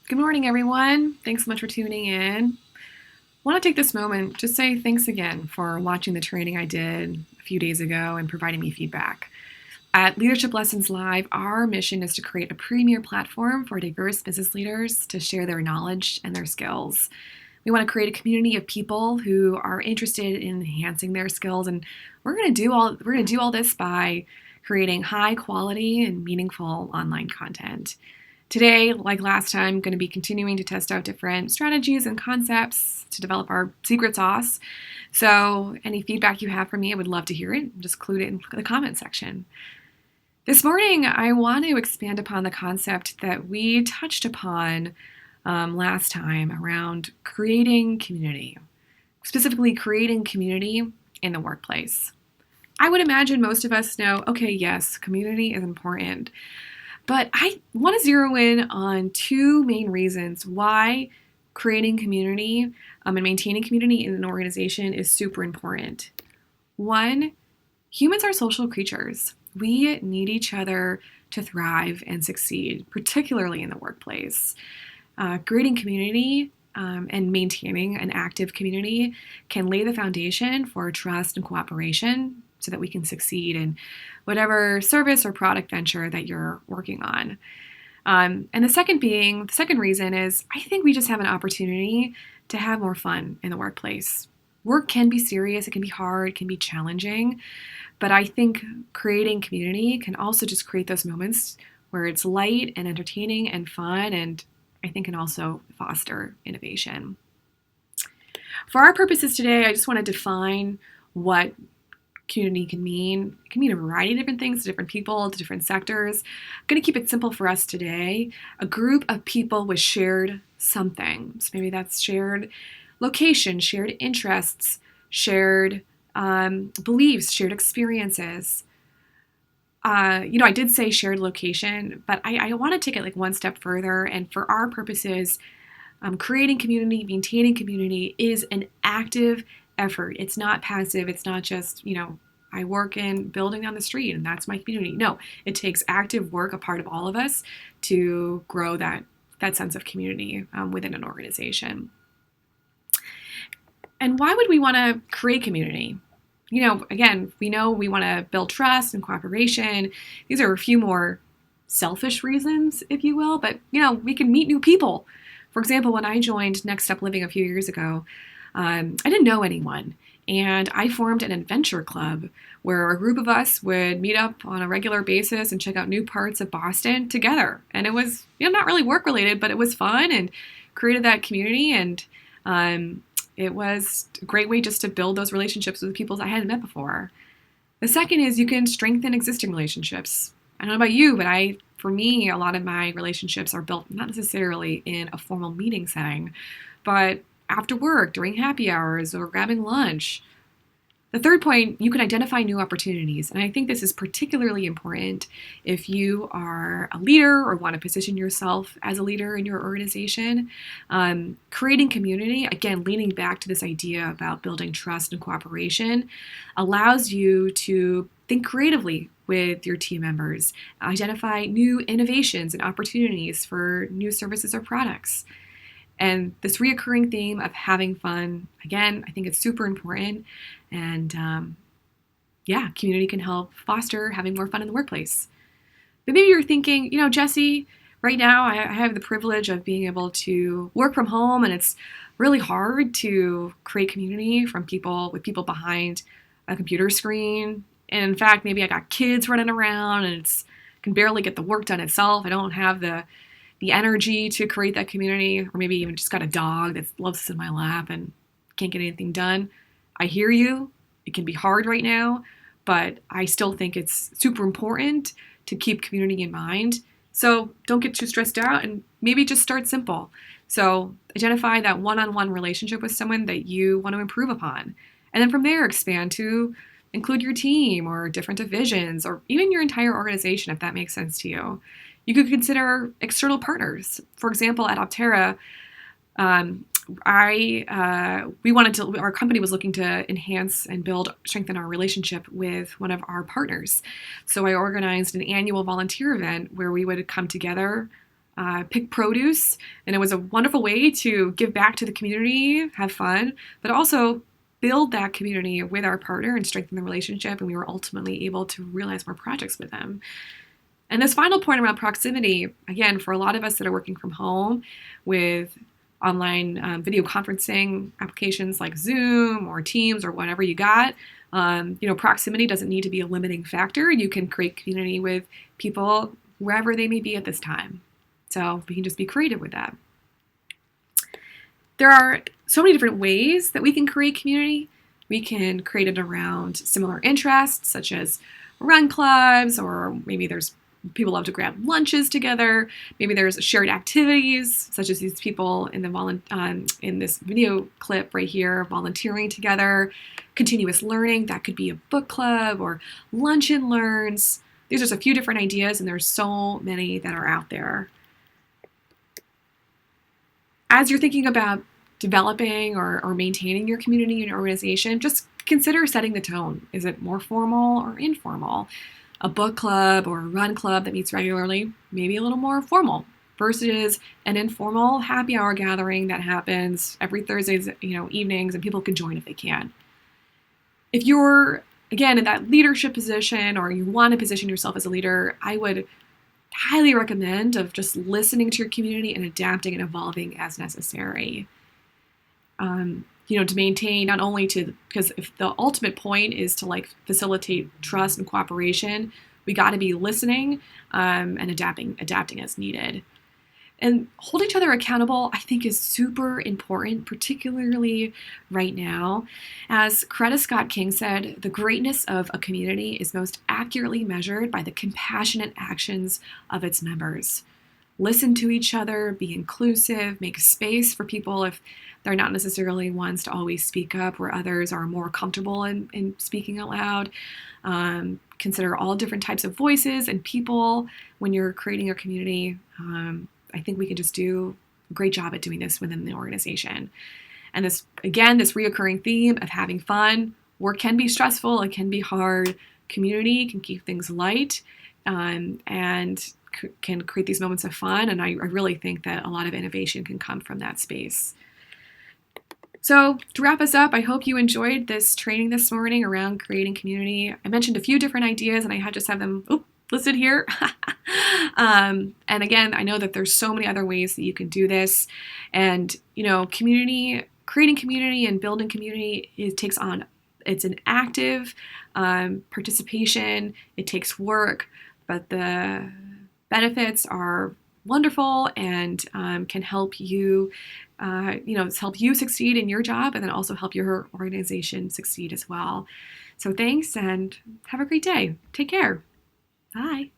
Good morning, everyone. Thanks so much for tuning in. I want to take this moment to say thanks again for watching the training I did a few days ago and providing me feedback. At Leadership Lessons Live, our mission is to create a premier platform for diverse business leaders to share their knowledge and their skills. We want to create a community of people who are interested in enhancing their skills, and we're going to do all this by creating high quality and meaningful online content. Today, like last time, I'm going to be continuing to test out different strategies and concepts to develop our secret sauce. So, any feedback you have for me, I would love to hear it. Just include it in the comment section. This morning, I want to expand upon the concept that we touched upon last time around creating community, specifically creating community in the workplace. I would imagine most of us know, okay, yes, community is important. But I want to zero in on two main reasons why creating community and maintaining community in an organization is super important. One, humans are social creatures. We need each other to thrive and succeed, particularly in the workplace. Creating community and maintaining an active community can lay the foundation for trust and cooperation so that we can succeed in whatever service or product venture that you're working on. And the second reason is I think we just have an opportunity to have more fun in the workplace. Work can be serious, it can be hard, it can be challenging, but I think creating community can also just create those moments where it's light and entertaining and fun, and I think can also foster innovation. For our purposes today, I just want to define what community can mean. It can mean a variety of different things to different people, to different sectors. I'm going to keep it simple for us today. A group of people with shared something. So maybe that's shared location, shared interests, shared beliefs, shared experiences. I did say shared location, but I want to take it like one step further. And for our purposes, creating community, maintaining community is an active effort. It's not passive. It's not just, I work in building down the street and that's my community. No, it takes active work, a part of all of us, to grow that sense of community within an organization. And why would we want to create community? Again, we know we want to build trust and cooperation. These are a few more selfish reasons, if you will, but we can meet new people. For example, when I joined Next Step Living a few years ago, I didn't know anyone, and I formed an adventure club where a group of us would meet up on a regular basis and check out new parts of Boston together. And it was, not really work related, but it was fun and created that community. And it was a great way just to build those relationships with people I hadn't met before. The second is you can strengthen existing relationships. I don't know about you, but for me, a lot of my relationships are built not necessarily in a formal meeting setting, but after work, during happy hours, or grabbing lunch. The third point, you can identify new opportunities. And I think this is particularly important if you are a leader or want to position yourself as a leader in your organization. Creating community, again, leaning back to this idea about building trust and cooperation, allows you to think creatively with your team members, identify new innovations and opportunities for new services or products. And this reoccurring theme of having fun, again, I think it's super important. And community can help foster having more fun in the workplace. But maybe you're thinking, Jesse, right now I have the privilege of being able to work from home, and it's really hard to create community with people behind a computer screen. And in fact, maybe I got kids running around and can barely get the work done itself. I don't have the energy to create that community, or maybe even just got a dog that loves to sit in my lap and can't get anything done. I hear you. It can be hard right now, but I still think it's super important to keep community in mind. So don't get too stressed out and maybe just start simple. So identify that one-on-one relationship with someone that you want to improve upon. And then from there, expand to include your team or different divisions or even your entire organization, if that makes sense to you. You could consider external partners. For example, at Optera, our company was looking to enhance and strengthen our relationship with one of our partners. So I organized an annual volunteer event where we would come together pick produce, and it was a wonderful way to give back to the community, have fun, but also build that community with our partner and strengthen the relationship. And we were ultimately able to realize more projects with them. And this final point around proximity, again, for a lot of us that are working from home with online video conferencing applications like Zoom or Teams or whatever you got, proximity doesn't need to be a limiting factor. You can create community with people wherever they may be at this time. So we can just be creative with that. There are so many different ways that we can create community. We can create it around similar interests, such as run clubs, or maybe there's people love to grab lunches together. Maybe there's shared activities, such as these people in in this video clip right here, volunteering together. Continuous learning, that could be a book club or lunch and learns. These are just a few different ideas, and there's so many that are out there. As you're thinking about developing or maintaining your community and organization, just consider setting the tone. Is it more formal or informal? A book club or a run club that meets regularly, maybe a little more formal, versus an informal happy hour gathering that happens every Thursdays, evenings, and people can join if they can. If you're, again, in that leadership position or you want to position yourself as a leader, I would highly recommend of just listening to your community and adapting and evolving as necessary. To maintain not only because if the ultimate point is to facilitate trust and cooperation, we got to be listening and adapting as needed. And holding each other accountable, I think, is super important, particularly right now. As Coretta Scott King said, the greatness of a community is most accurately measured by the compassionate actions of its members. Listen to each other, be inclusive, make space for people if they're not necessarily ones to always speak up, where others are more comfortable in speaking out loud. Consider all different types of voices and people when you're creating your community. I think we can just do a great job at doing this within the organization. And this reoccurring theme of having fun. Work can be stressful, it can be hard. Community can keep things light and can create these moments of fun. And I really think that a lot of innovation can come from that space. So to wrap us up, I hope you enjoyed this training this morning around creating community. I mentioned a few different ideas and I had just have them listed here. And again, I know that there's so many other ways that you can do this. And, creating community and building community, it's an active participation. It takes work, but the benefits are wonderful and can help you, help you succeed in your job and then also help your organization succeed as well. So thanks and have a great day. Take care. Bye.